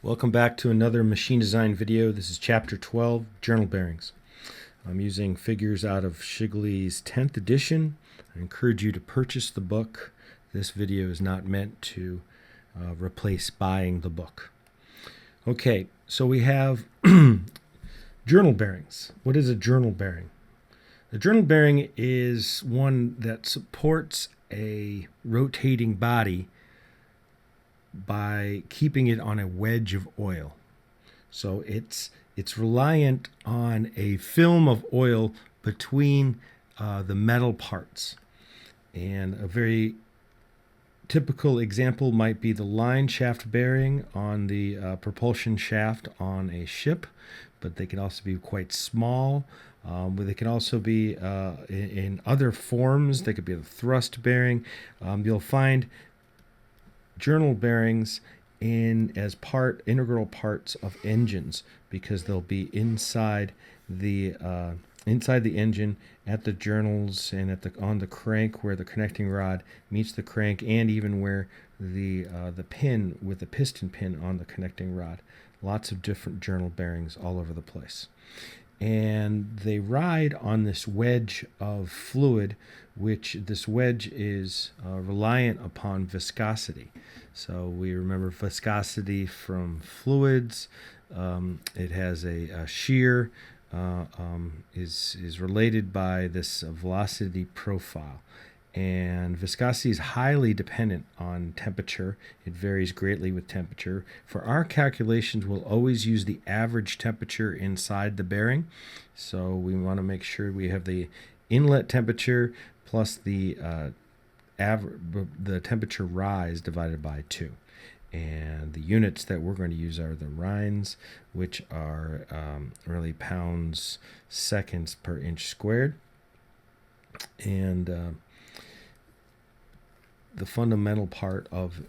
Welcome back to another machine design video. This is chapter 12, journal bearings. I'm using figures out of Shigley's 10th edition. I encourage you to purchase the book. This video is not meant to replace buying the book. Okay, so we have journal bearings. What is a journal bearing? A journal bearing is one that supports a rotating body by keeping it on a wedge of oil. So it's reliant on a film of oil between the metal parts. And a very typical example might be the line shaft bearing on the propulsion shaft on a ship, but they can also be quite small. But they can also be in other forms. They could be a thrust bearing. You'll find journal bearings as integral parts of engines, because they'll be inside the engine at the journals and on the crank where the connecting rod meets the crank, and even where the pin with the piston pin on the connecting rod. Lots of different journal bearings all over the place. And they ride on this wedge of fluid, which this wedge is reliant upon viscosity. So we remember viscosity from fluids. It has a shear, is related by this velocity profile. And viscosity is highly dependent on temperature. It varies greatly with temperature. For our calculations, we'll always use the average temperature inside the bearing. So we want to make sure we have the inlet temperature plus the temperature rise divided by 2. And the units that we're going to use are the rines, which are really pounds seconds per inch squared. And the fundamental part of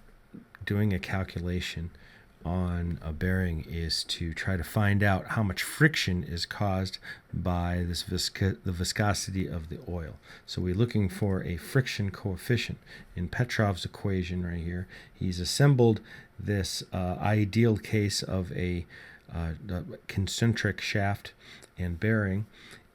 doing a calculation on a bearing is to try to find out how much friction is caused by the viscosity of the oil. So we're looking for a friction coefficient. In Petrov's equation right here, he's assembled this ideal case of a concentric shaft and bearing,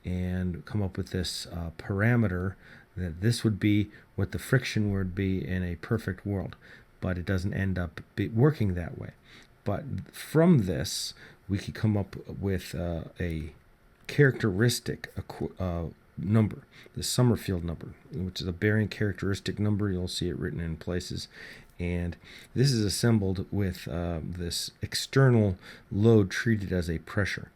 and come up with this parameter that this would be what the friction would be in a perfect world, but it doesn't end up working that way. But from this, we could come up with a characteristic number, the Summerfield number, which is a bearing characteristic number. You'll see it written in places. And this is assembled with this external load treated as a pressure.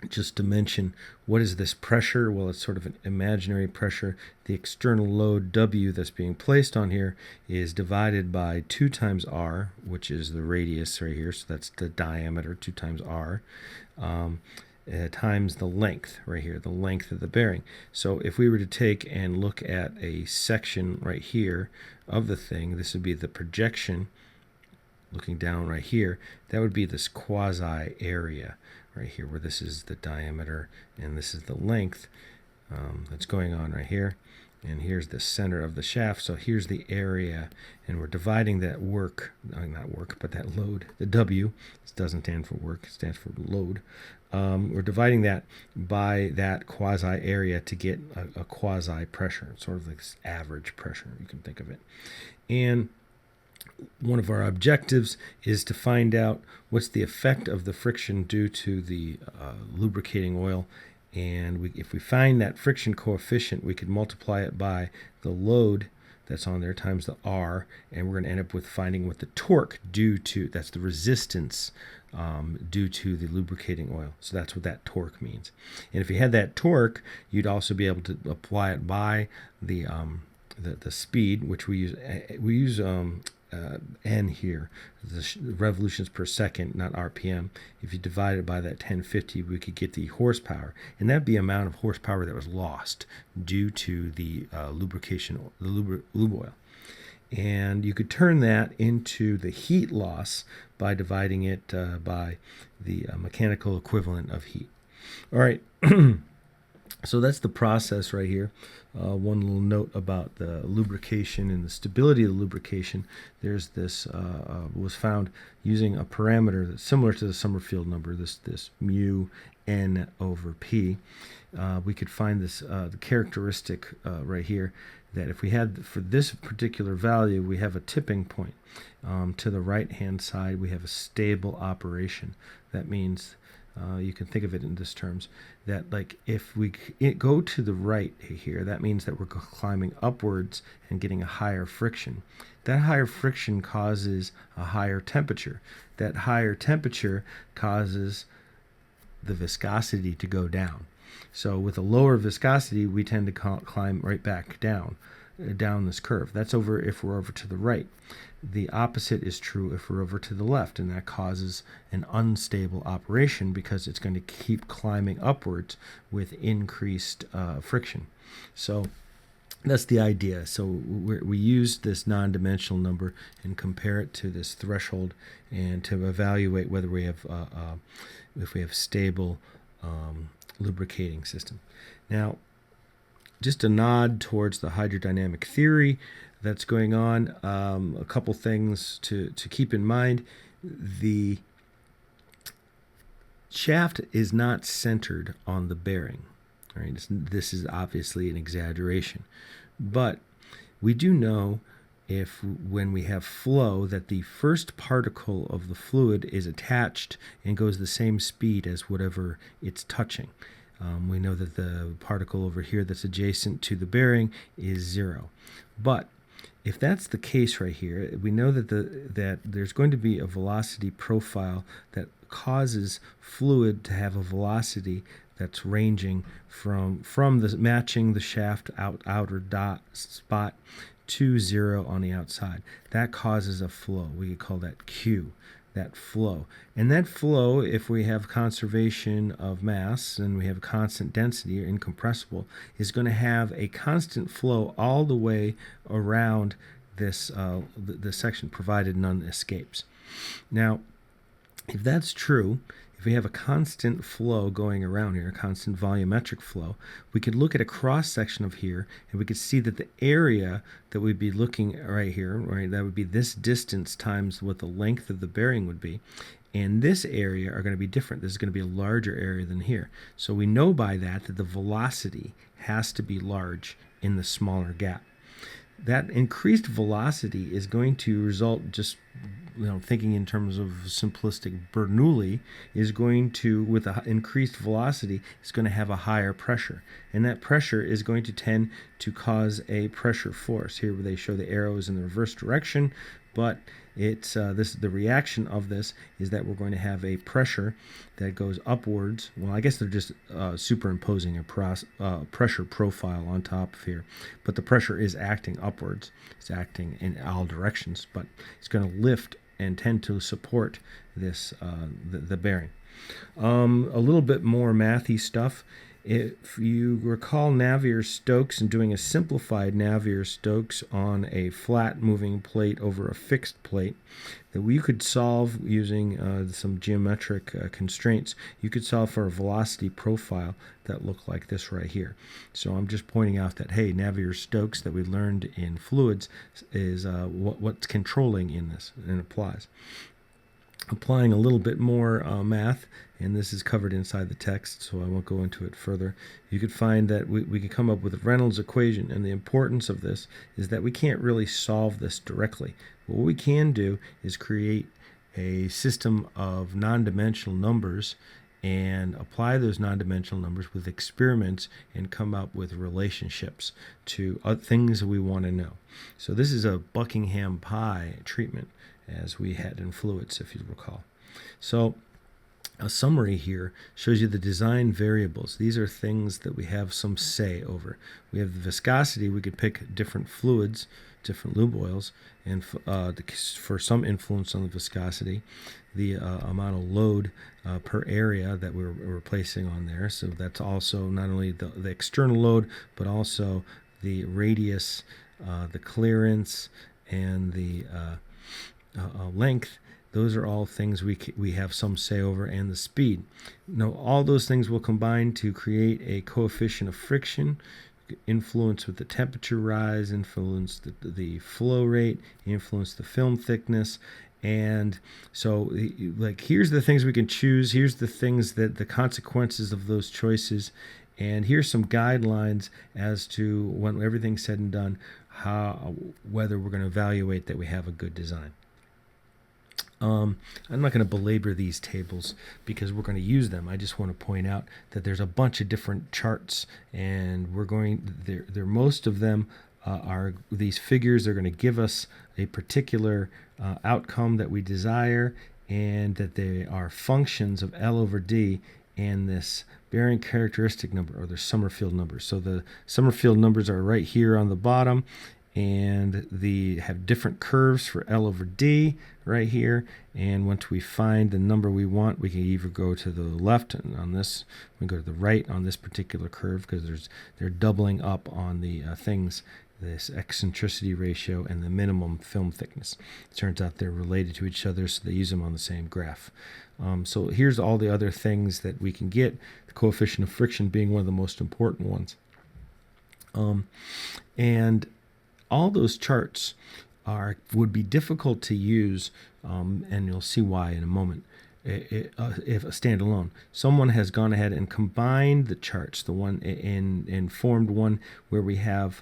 Just to mention, what is this pressure? Well, it's sort of an imaginary pressure. The external load W that's being placed on here is divided by 2 times R, which is the radius right here. So that's the diameter, 2 times R, times the length right here, the length of the bearing. So if we were to take and look at a section right here of the thing, this would be the projection. Looking down right here, that would be this quasi area right here, where this is the diameter and this is the length that's going on right here. And here's the center of the shaft. So here's the area, and we're dividing that that load, the W. This doesn't stand for work, it stands for load. We're dividing that by that quasi area to get a quasi pressure, sort of like this average pressure, you can think of it. And one of our objectives is to find out what's the effect of the friction due to the lubricating oil. And if we find that friction coefficient, we could multiply it by the load that's on there times the R, and we're going to end up with finding what the torque that's the resistance due to the lubricating oil. So that's what that torque means. And if you had that torque, you'd also be able to apply it by the speed, which we use N here, the revolutions per second, not RPM. If you divide it by that 1050, we could get the horsepower, and that'd be the amount of horsepower that was lost due to the lubrication, the lube oil. And you could turn that into the heat loss by dividing it by the mechanical equivalent of heat. All right. So that's the process right here. One little note about the lubrication and the stability of the lubrication. There's this was found using a parameter that's similar to the Summerfield number, this mu n over p. We could find this the characteristic right here, that if we had, for this particular value, we have a tipping point. To the right hand side, we have a stable operation. That means you can think of it in this terms, that like if we go to the right here, that means that we're climbing upwards and getting a higher friction. That higher friction causes a higher temperature. That higher temperature causes the viscosity to go down. So with a lower viscosity, we tend to climb right back down this curve. That's over if we're over to the right. The opposite is true if we're over to the left, and that causes an unstable operation because it's going to keep climbing upwards with increased friction. So that's the idea. So we use this non-dimensional number and compare it to this threshold, and to evaluate whether we have if we have stable lubricating system. Now, just a nod towards the hydrodynamic theory that's going on. A couple things to keep in mind. The shaft is not centered on the bearing. Right? This is obviously an exaggeration. But we do know, if when we have flow, that the first particle of the fluid is attached and goes the same speed as whatever it's touching. We know that the particle over here that's adjacent to the bearing is 0. But if that's the case right here, we know that that there's going to be a velocity profile that causes fluid to have a velocity that's ranging from the matching the shaft outer dot spot to 0 on the outside. That causes a flow. We could call that Q, that flow. And that flow, if we have conservation of mass and we have constant density or incompressible, is going to have a constant flow all the way around this section, provided none escapes. Now, if that's true, if we have a constant flow going around here, a constant volumetric flow, we could look at a cross section of here, and we could see that the area that we'd be looking right here, right, that would be this distance times what the length of the bearing would be. And this area are going to be different. This is going to be a larger area than here. So we know by that the velocity has to be large in the smaller gap. That increased velocity is going to result, just thinking in terms of simplistic Bernoulli, is going to, with an increased velocity, it's going to have a higher pressure. And that pressure is going to tend to cause a pressure force. Here they show the arrows in the reverse direction, but it's the reaction of this is that we're going to have a pressure that goes upwards. Well, I guess they're just superimposing a pressure profile on top of here, but the pressure is acting upwards. It's acting in all directions, but it's going to lift and tend to support this the bearing. A little bit more mathy stuff. If you recall Navier-Stokes and doing a simplified Navier-Stokes on a flat moving plate over a fixed plate, that we could solve using some geometric constraints. You could solve for a velocity profile that looked like this right here. So I'm just pointing out that, hey, Navier-Stokes that we learned in fluids is what's controlling in this, and applies. Applying a little bit more math, and this is covered inside the text, so I won't go into it further. You could find that we can come up with a Reynolds equation, and the importance of this is that we can't really solve this directly. What we can do is create a system of non-dimensional numbers and apply those non-dimensional numbers with experiments and come up with relationships to things that we want to know. So this is a Buckingham pie treatment, as we had in fluids, if you recall. So a summary here shows you the design variables. These are things that we have some say over. We have the viscosity. We could pick different fluids, different lube oils, and for some influence on the viscosity, the amount of load per area that we're placing on there. So that's also not only the external load, but also the radius, the clearance, and the length. those are all things we have some say over, and the speed. Now, all those things will combine to create a coefficient of friction, influence with the temperature rise, influence the flow rate, influence the film thickness. And so, like, here's the things we can choose. Here's the things that the consequences of those choices. And here's some guidelines as to, when everything's said and done, whether we're going to evaluate that we have a good design. I'm not going to belabor these tables because we're going to use them. I just want to point out that there's a bunch of different charts, and we're going there. Most of them are these figures. They're going to give us a particular outcome that we desire, and that they are functions of L over D and this bearing characteristic number, or the Summerfield numbers. So the Summerfield numbers are right here on the bottom, and they have different curves for L over D right here. And once we find the number we want, we can either go to the left on this, we can go to the right on this particular curve, because they're doubling up on the things, this eccentricity ratio and the minimum film thickness. It turns out they're related to each other, so they use them on the same graph. So here's all the other things that we can get, the coefficient of friction being one of the most important ones. And all those charts would be difficult to use, and you'll see why in a moment, if a standalone. Someone has gone ahead and combined the charts, the one and formed one where we have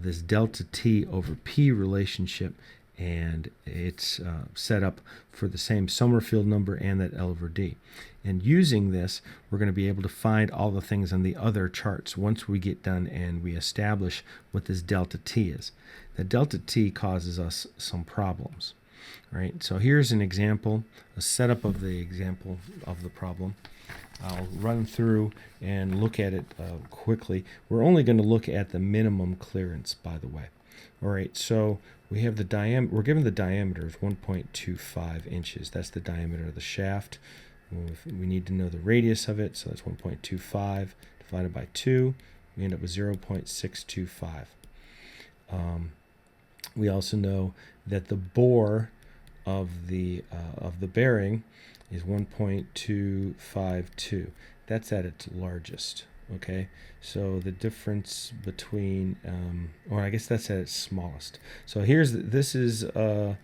this delta T over P relationship, and it's set up for the same Summerfield number and that L over D. And using this, we're going to be able to find all the things on the other charts once we get done and we establish what this delta T is. The delta T causes us some problems, right? So here's an example, a setup of the example of the problem. I'll run through and look at it quickly. We're only going to look at the minimum clearance, by the way. All right, so we have the diameter. We're given the diameter is 1.25 inches. That's the diameter of the shaft. We need to know the radius of it, so that's 1.25 divided by 2. We end up with 0.625. We also know that the bore of the bearing is 1.252. That's at its largest. Okay, so the difference between, or I guess that's at its smallest. So this is the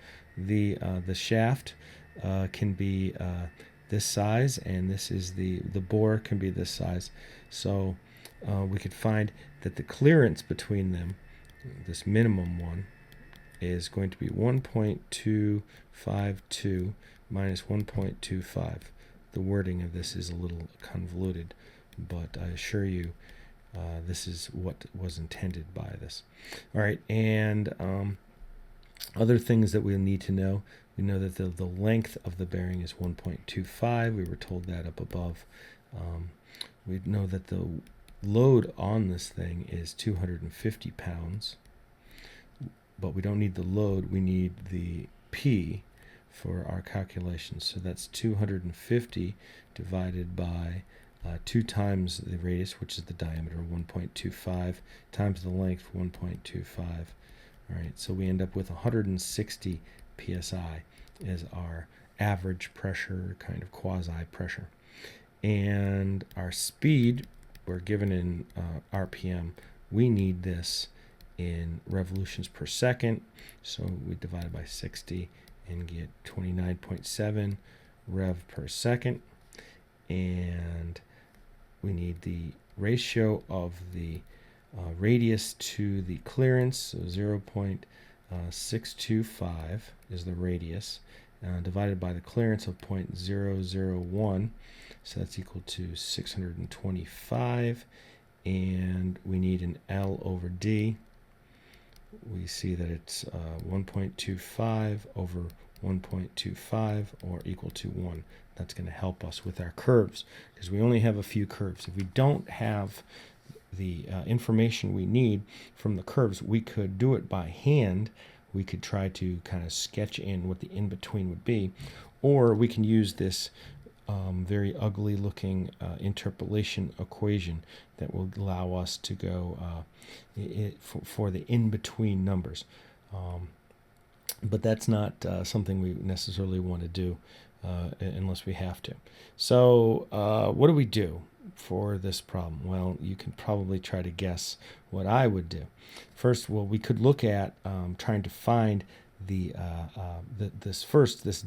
shaft can be this size, and this is the bore can be this size. So we could find that the clearance between them, this minimum one, is going to be 1.252 minus 1.25. The wording of this is a little convoluted, but I assure you this is what was intended by this. All right, and other things that we'll need to know. We know that the length of the bearing is 1.25. We were told that up above. We know that the load on this thing is 250 pounds, but we don't need the load. We need the P for our calculations. So that's 250 divided by 2 times the radius, which is the diameter, 1.25, times the length, 1.25. All right, so we end up with 160 psi as our average pressure, kind of quasi pressure. And our speed, we're given in RPM. We need this in revolutions per second, so we divide it by 60 and get 29.7 rev per second. And we need the ratio of the radius to the clearance, so 0.625 is the radius, divided by the clearance of 0.001, so that's equal to 625, and we need an L over D. We see that it's 1.25 over 1.25, or equal to 1. That's going to help us with our curves, because we only have a few curves. If we don't have the information we need from the curves, we could do it by hand. We could try to kind of sketch in what the in-between would be, or we can use this very ugly looking interpolation equation that will allow us to go for the in-between numbers. but that's not something we necessarily want to do unless we have to. So what do we do for this problem? Well, you can probably try to guess what I would do. First, well, we could look at trying to find this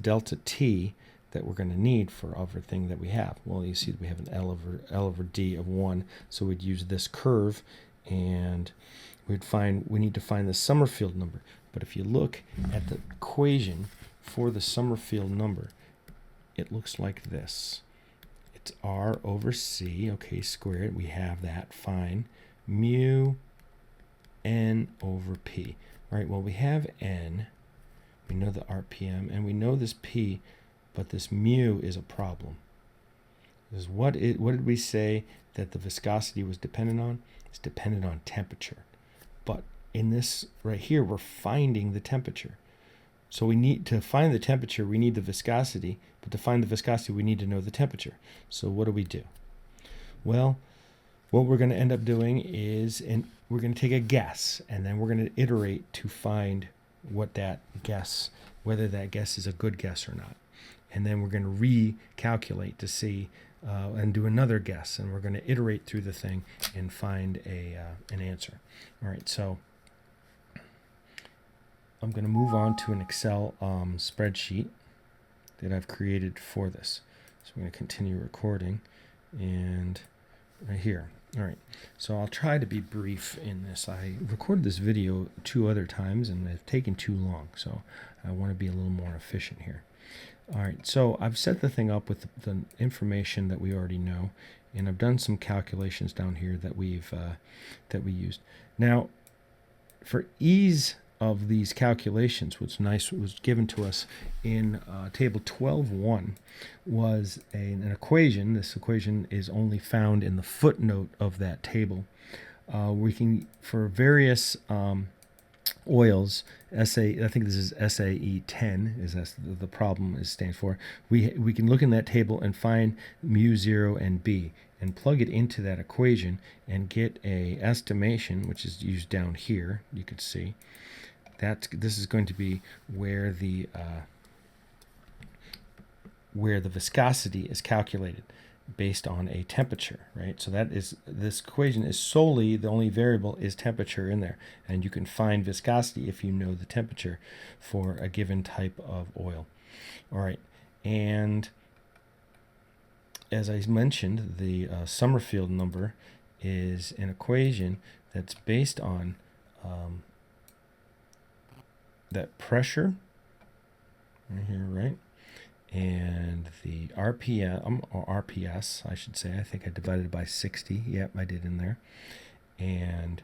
delta t that we're going to need for everything that we have. Well, you see that we have an L over D of 1, so we'd use this curve, and we need to find the Summerfield number. But if you look at the equation for the Summerfield number, it looks like this. It's R over C, okay, squared. We have that, fine. Mu N over P. All right, well, we have N. We know the RPM, and we know this P, but this mu is a problem. What did we say that the viscosity was dependent on? It's dependent on temperature. But in this right here, we're finding the temperature. So we need to find the temperature, we need the viscosity, but to find the viscosity, we need to know the temperature. So what do? Well, what we're going to end up doing is, we're going to take a guess, and then we're going to iterate to find whether that guess is a good guess or not. And then we're going to recalculate to see and do another guess, and we're going to iterate through the thing and find an answer. All right, so I'm going to move on to an Excel spreadsheet that I've created for this. So I'm going to continue recording, and right here. All right, so I'll try to be brief in this. I recorded this video 2 other times, and they've taken too long, so I want to be a little more efficient here. All right, so I've set the thing up with the information that we already know, and I've done some calculations down here that we used. Now, for ease of these calculations, what's nice was given to us in table 12.1 was an equation. This equation is only found in the footnote of that table. We can, for various oils, I think this is SAE 10 is the problem is stands for. We can look in that table and find mu 0 and B and plug it into that equation and get a estimation, which is used down here. You could see this is going to be where the viscosity is calculated based on a temperature, right? So this equation is solely, the only variable is temperature in there, and you can find viscosity if you know the temperature for a given type of oil. All right, and as I mentioned, the Summerfield number is an equation that's based on that pressure right here, right? And the RPM, or RPS, I should say. I think I divided it by 60. Yep, I did in there. And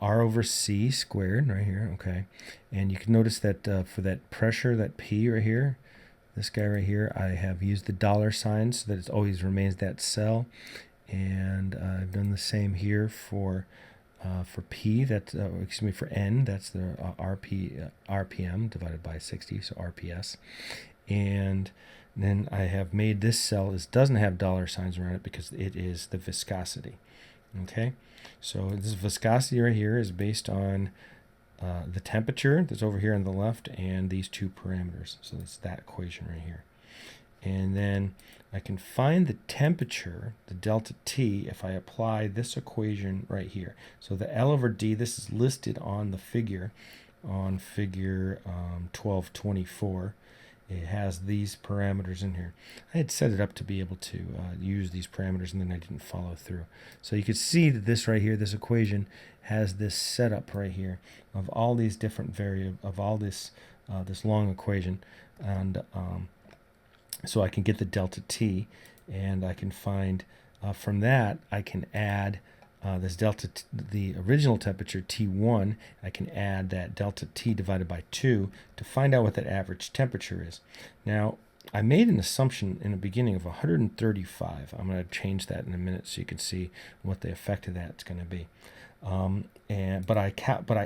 R over C squared right here, okay. And you can notice that for that pressure, that P right here, this guy right here, I have used the dollar sign so that it always remains that cell. And I've done the same here for P, for N, that's the RPM divided by 60, so RPS. And then I have made this cell, doesn't have dollar signs around it because it is the viscosity. Okay, so this viscosity right here is based on the temperature that's over here on the left and these 2 parameters. So that's that equation right here. And then I can find the temperature, the delta T, if I apply this equation right here. So the L over D, this is listed on the figure, on figure 1224. It has these parameters in here. I had set it up to be able to use these parameters, and then I didn't follow through. So you can see that this right here, this equation, has this setup right here of all these different of all this long equation, and so I can get the delta T, and I can find from that I can add this delta, the original temperature T1, I can add that delta T divided by 2 to find out what that average temperature is. Now, I made an assumption in the beginning of 135. I'm going to change that in a minute so you can see what the effect of that's going to be. But I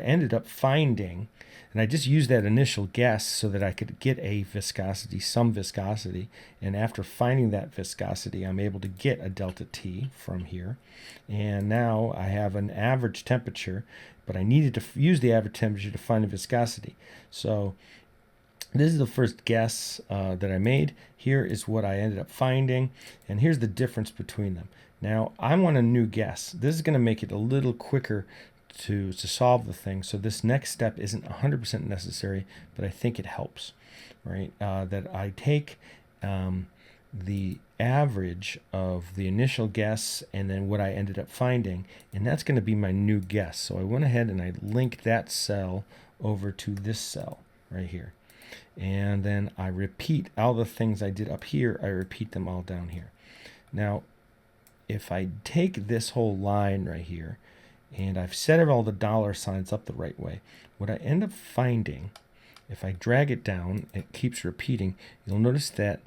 ended up finding, and I just used that initial guess so that I could get a viscosity, some viscosity, and after finding that viscosity, I'm able to get a delta T from here, and now I have an average temperature, but I needed to use the average temperature to find the viscosity. So this is the first guess that I made. Here is what I ended up finding, and here's the difference between them. Now, I want a new guess. This is going to make it a little quicker to solve the thing, so this next step isn't 100% necessary, but I think it helps, right? That I take the average of the initial guess and then what I ended up finding, and that's going to be my new guess. So I went ahead and I linked that cell over to this cell right here. And then I repeat all the things I did up here, I repeat them all down here. Now, if I take this whole line right here, and I've set all the dollar signs up the right way, what I end up finding, if I drag it down, it keeps repeating, you'll notice that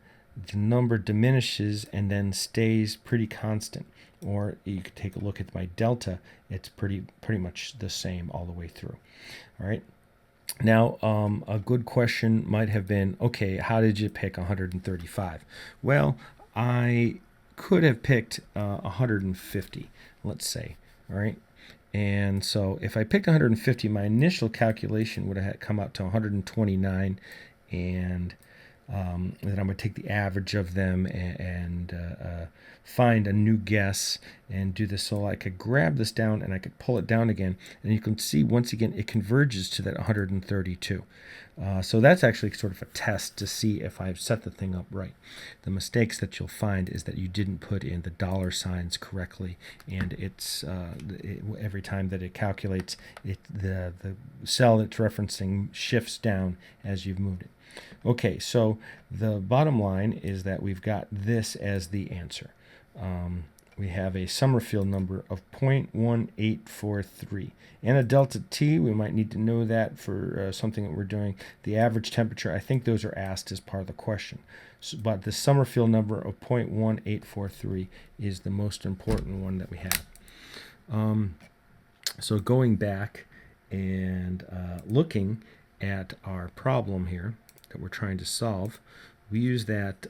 the number diminishes and then stays pretty constant. Or you could take a look at my delta, it's pretty much the same all the way through. All right. Now, a good question might have been, okay, how did you pick 135? Well, I could have picked 150, let's say, all right? And so if I picked 150, my initial calculation would have come out to 129, and then I'm going to take the average of them and find a new guess and do this. So I could grab this down and I could pull it down again, and you can see once again it converges to that 132. So that's actually sort of a test to see if I've set the thing up right. The mistakes that you'll find is that you didn't put in the dollar signs correctly, and every time that it calculates, the cell it's referencing shifts down as you've moved it. Okay, so the bottom line is that we've got this as the answer. We have a Summerfield number of 0.1843 and a delta T. We might need to know that for something that we're doing. The average temperature, I think those are asked as part of the question. So, but the Summerfield number of 0.1843 is the most important one that we have. So going back and looking at our problem here that we're trying to solve, we use that.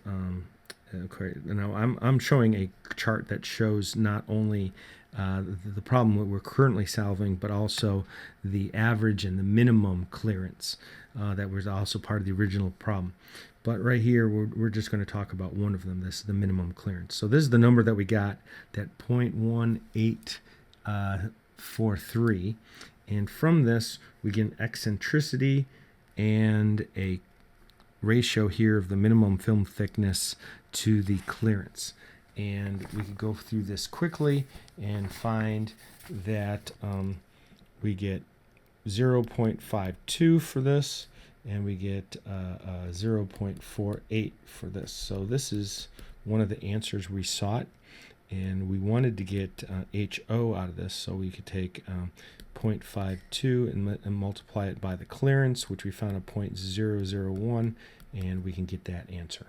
Okay, now I'm showing a chart that shows not only the problem that we're currently solving, but also the average and the minimum clearance that was also part of the original problem. But right here, we're just going to talk about one of them. This is the minimum clearance. So this is the number that we got, that 0.1843. And from this, we get an eccentricity and a ratio here of the minimum film thickness to the clearance. And we could go through this quickly and find that we get 0.52 for this, and we get 0.48 for this. So this is one of the answers we sought, and we wanted to get HO out of this, so we could take 0.52 and multiply it by the clearance, which we found at 0.001, and we can get that answer,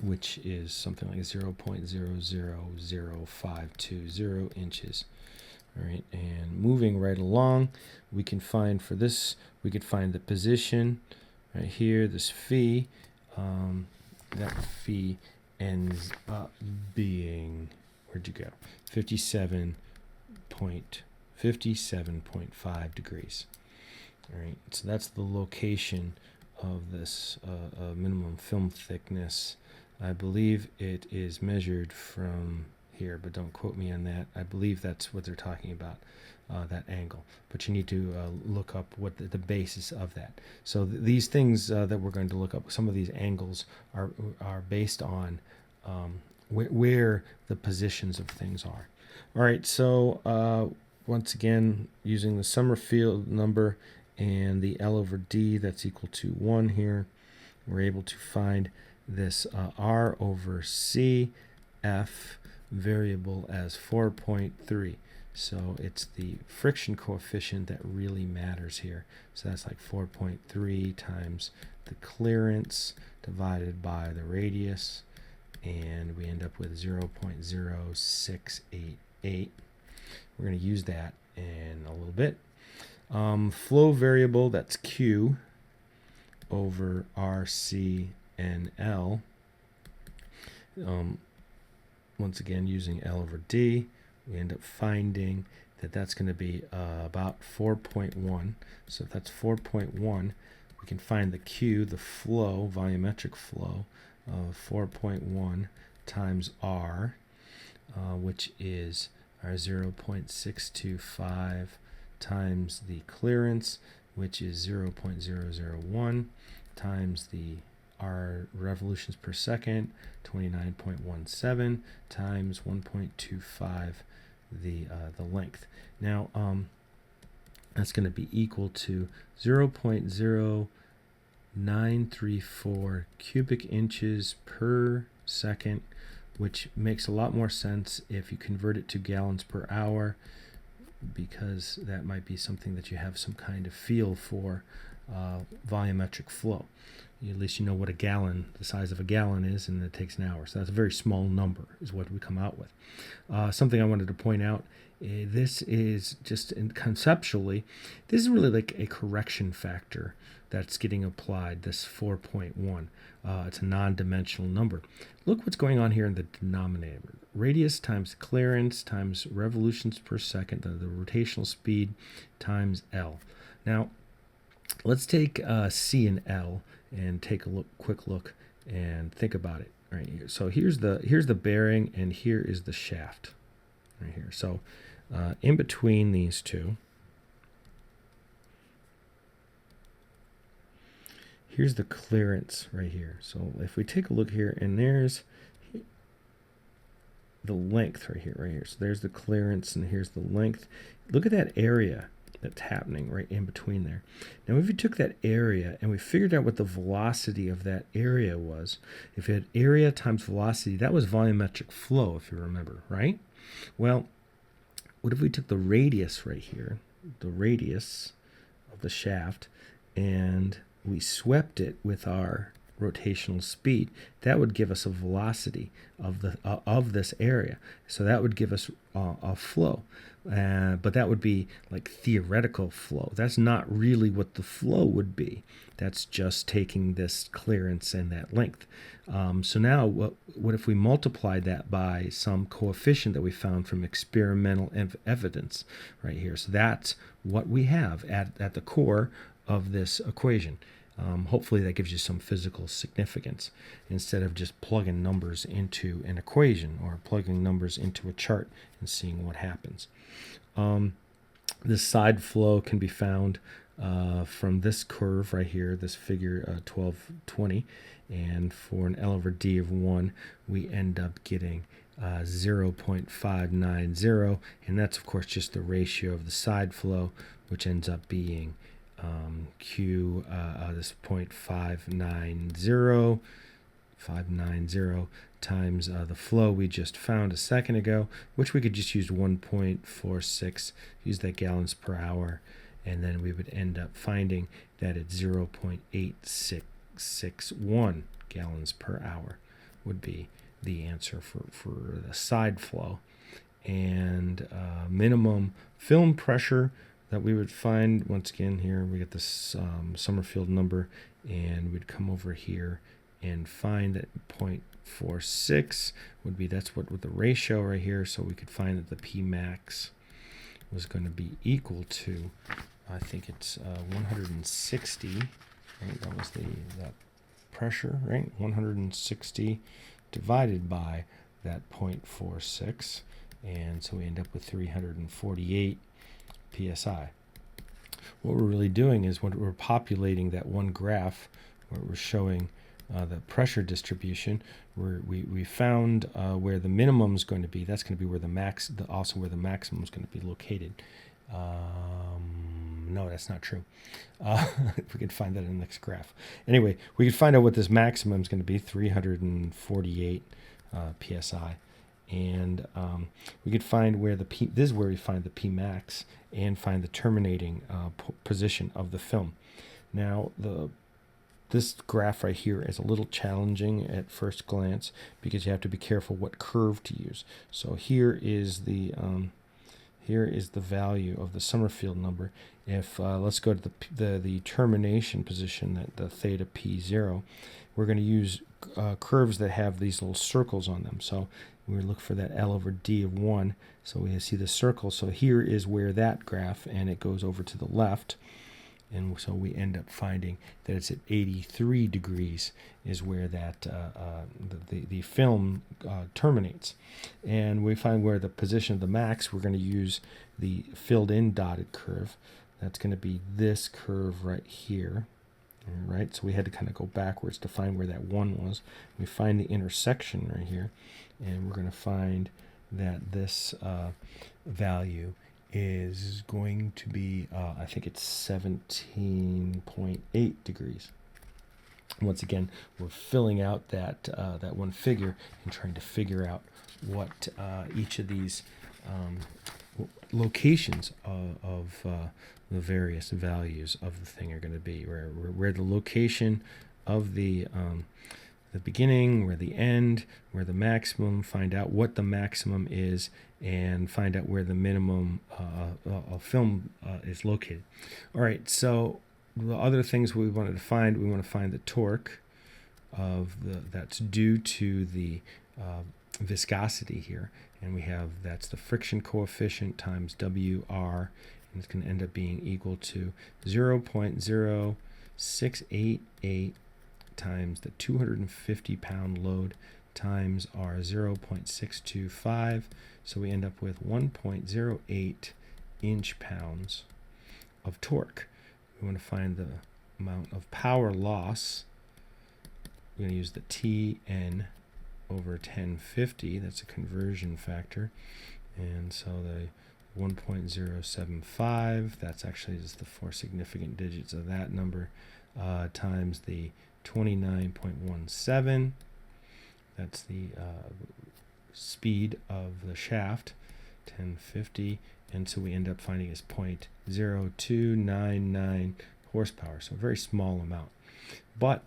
which is something like 0.000520 inches. All right, and moving right along, we can find for this, we could find the position right here, this phi. That phi ends up being, where'd you go? 57.5 degrees. All right, so that's the location of this minimum film thickness. I believe it is measured from here, but don't quote me on that. I believe that's what they're talking about, that angle. But you need to look up what the basis of that. So these things that we're going to look up, some of these angles are based on where the positions of things are. All right, so once again, using the Summerfield number and the L over D, that's equal to 1 here, we're able to find this R over C F variable as 4.3. So it's the friction coefficient that really matters here. So that's like 4.3 times the clearance divided by the radius, and we end up with 0.0688. We're going to use that in a little bit. Flow variable, that's Q over RC and L. Once again, using L over D, we end up finding that that's going to be about 4.1. So if that's 4.1, we can find the Q, the flow, volumetric flow, of 4.1 times R, which is our 0.625 times the clearance, which is 0.001 times the R revolutions per second, 29.17 times 1.25 the length. Now that's going to be equal to 0.0934 cubic inches per second, which makes a lot more sense if you convert it to gallons per hour, because that might be something that you have some kind of feel for volumetric flow. At least you know what a gallon, the size of a gallon is, and it takes an hour. So that's a very small number is what we come out with. Something I wanted to point out, this is just conceptually, this is really like a correction factor that's getting applied, this 4.1. It's a non-dimensional number. Look what's going on here in the denominator. Radius times clearance times revolutions per second, the rotational speed, times L. Now, let's take C and L and take a quick look and think about it right here. So here's the bearing, and here is the shaft right here. So in between these two, here's the clearance right here. So if we take a look here, and there's the length right here. So there's the clearance, and here's the length. Look at that area that's happening right in between there. Now, if you took that area and we figured out what the velocity of that area was, if you had area times velocity, that was volumetric flow, if you remember, right? Well, what if we took the radius right here, the radius of the shaft, and we swept it with our rotational speed? That would give us a velocity of this area. So that would give us a flow. But that would be like theoretical flow. That's not really what the flow would be. That's just taking this clearance and that length. So now what if we multiplied that by some coefficient that we found from experimental evidence right here? So that's what we have at the core of this equation. Hopefully that gives you some physical significance instead of just plugging numbers into an equation or plugging numbers into a chart and seeing what happens. This side flow can be found from this curve right here, this figure 1220, and for an L over D of 1, we end up getting 0.590, and that's of course just the ratio of the side flow, which ends up being Q, this 0.590 times the flow we just found a second ago, which we could just use 1.46, use that gallons per hour, and then we would end up finding that it's 0.8661 gallons per hour would be the answer for the side flow. And minimum film pressure that we would find, once again here we get this Summerfield number, and we'd come over here and find that 0.46 would be, that's what with the ratio right here, so we could find that the P max was going to be equal to, I think it's 160, right? That was that pressure, right? 160 divided by that 0.46, and so we end up with 348 psi. What we're really doing is when we're populating that one graph where we're showing the pressure distribution, we found where the minimum is going to be. That's going to be where also where the maximum is going to be located. No, that's not true. If we could find that in the next graph. Anyway, we could find out what this maximum is going to be, 348 psi. And we could find where the P, this is where we find the P max and find the terminating position of the film. Now, this graph right here is a little challenging at first glance because you have to be careful what curve to use. So here is the here is the value of the Summerfield number. If let's go to the termination position, that the theta p0, we're going to use curves that have these little circles on them. So we look for that L over D of 1. So we see the circle. So here is where that graph, and it goes over to the left. And so we end up finding that it's at 83 degrees is where that the film terminates. And we find where the position of the max, we're going to use the filled in dotted curve. That's going to be this curve right here. All right, so we had to kind of go backwards to find where that 1 was. We find the intersection right here, and we're going to find that this value is going to be, I think it's 17.8 degrees. Once again, we're filling out that one figure and trying to figure out what each of these locations of the various values of the thing are going to be, where the location of the beginning, where the end, where the maximum, find out what the maximum is, and find out where the minimum of film is located. All right, so the other things we wanted to find, we want to find the torque of that's due to the viscosity here, and we have that's the friction coefficient times WR, and it's going to end up being equal to 0.0688 times the 250 pound load times our 0.625, so we end up with 1.08 inch-pounds of torque. We want to find the amount of power loss. We're going to use the Tn over 1050, that's a conversion factor, and so the 1.075, that's actually just the 4 significant digits of that number, times the 29.17, that's the speed of the shaft, 1050, and so we end up finding is 0.0299 horsepower, so a very small amount. But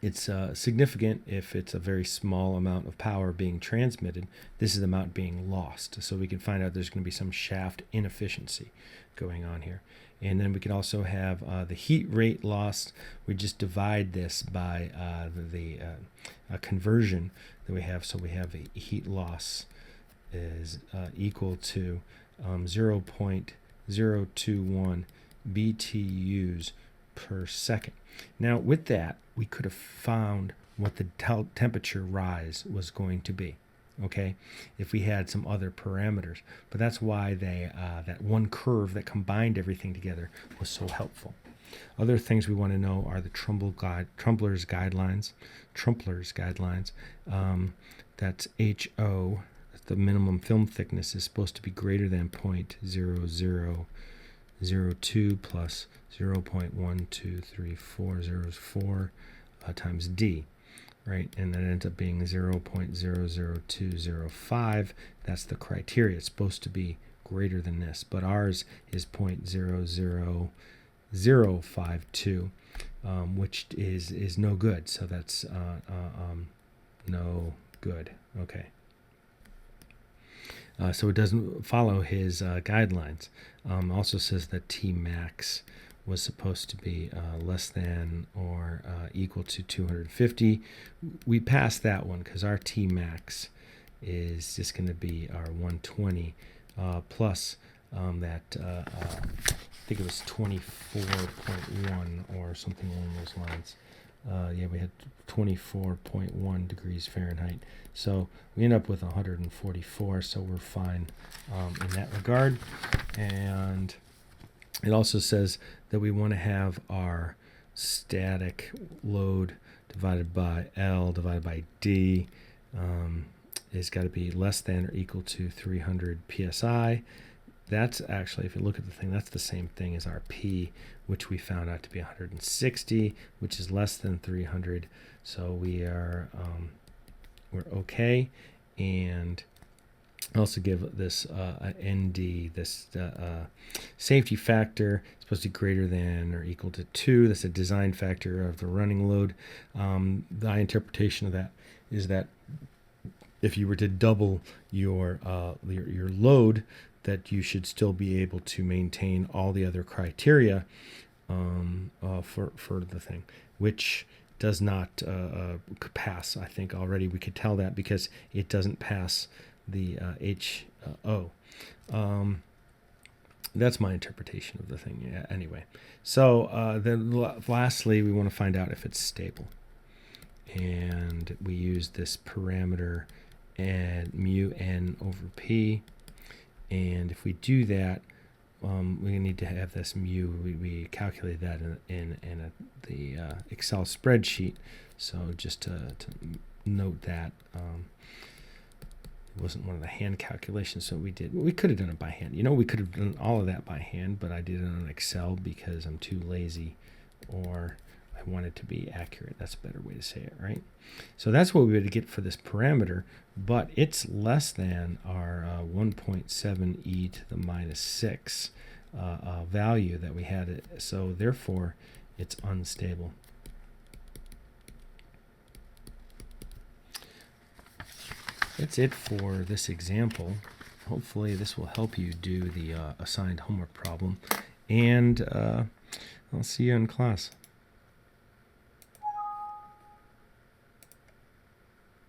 it's significant if it's a very small amount of power being transmitted. This is the amount being lost, so we can find out there's going to be some shaft inefficiency going on here. And then we can also have the heat rate lost. We just divide this by the conversion that we have. So we have a heat loss is equal to 0.021 BTUs per second. Now with that, we could have found what the temperature rise was going to be, okay, if we had some other parameters. But that's why they that one curve that combined everything together was so helpful. Other things we want to know are the Trumpler's guidelines. That's HO. The minimum film thickness is supposed to be greater than 0.0002 plus 0.123404 times D, right? And that ends up being 0.00205. That's the criteria. It's supposed to be greater than this, but ours is 0.00052, which is no good. So that's no good. Okay. So it doesn't follow his guidelines. Also says that T max was supposed to be less than or equal to 250. We passed that one because our T max is just going to be our 120 plus that I think it was 24.1 or something along those lines. Yeah, we had 24.1 degrees Fahrenheit. So we end up with 144, so we're fine in that regard. And it also says that we want to have our static load divided by L divided by D is got to be less than or equal to 300 psi. That's actually, if you look at the thing, that's the same thing as our P, which we found out to be 160, which is less than 300. So we are we're okay. And also give this ND, this safety factor, supposed to be greater than or equal to 2. That's a design factor of the running load. My interpretation of that is that if you were to double your load, that you should still be able to maintain all the other criteria for the thing, which does not pass. I think already we could tell that because it doesn't pass the HO. That's my interpretation of the thing. Yeah, anyway, so then lastly, we want to find out if it's stable. And we use this parameter and mu n over p. And if we do that, we need to have this mu. We calculate that in the Excel spreadsheet. So just to note that it wasn't one of the hand calculations. So we could have done it by hand. You know, we could have done all of that by hand, but I did it on Excel because I'm too lazy, or I want it to be accurate. That's a better way to say it, right? So that's what we would get for this parameter, but it's less than our 1.7 e to the minus 6 value that we had. So therefore, it's unstable. That's it for this example. Hopefully this will help you do the assigned homework problem, and I'll see you in class.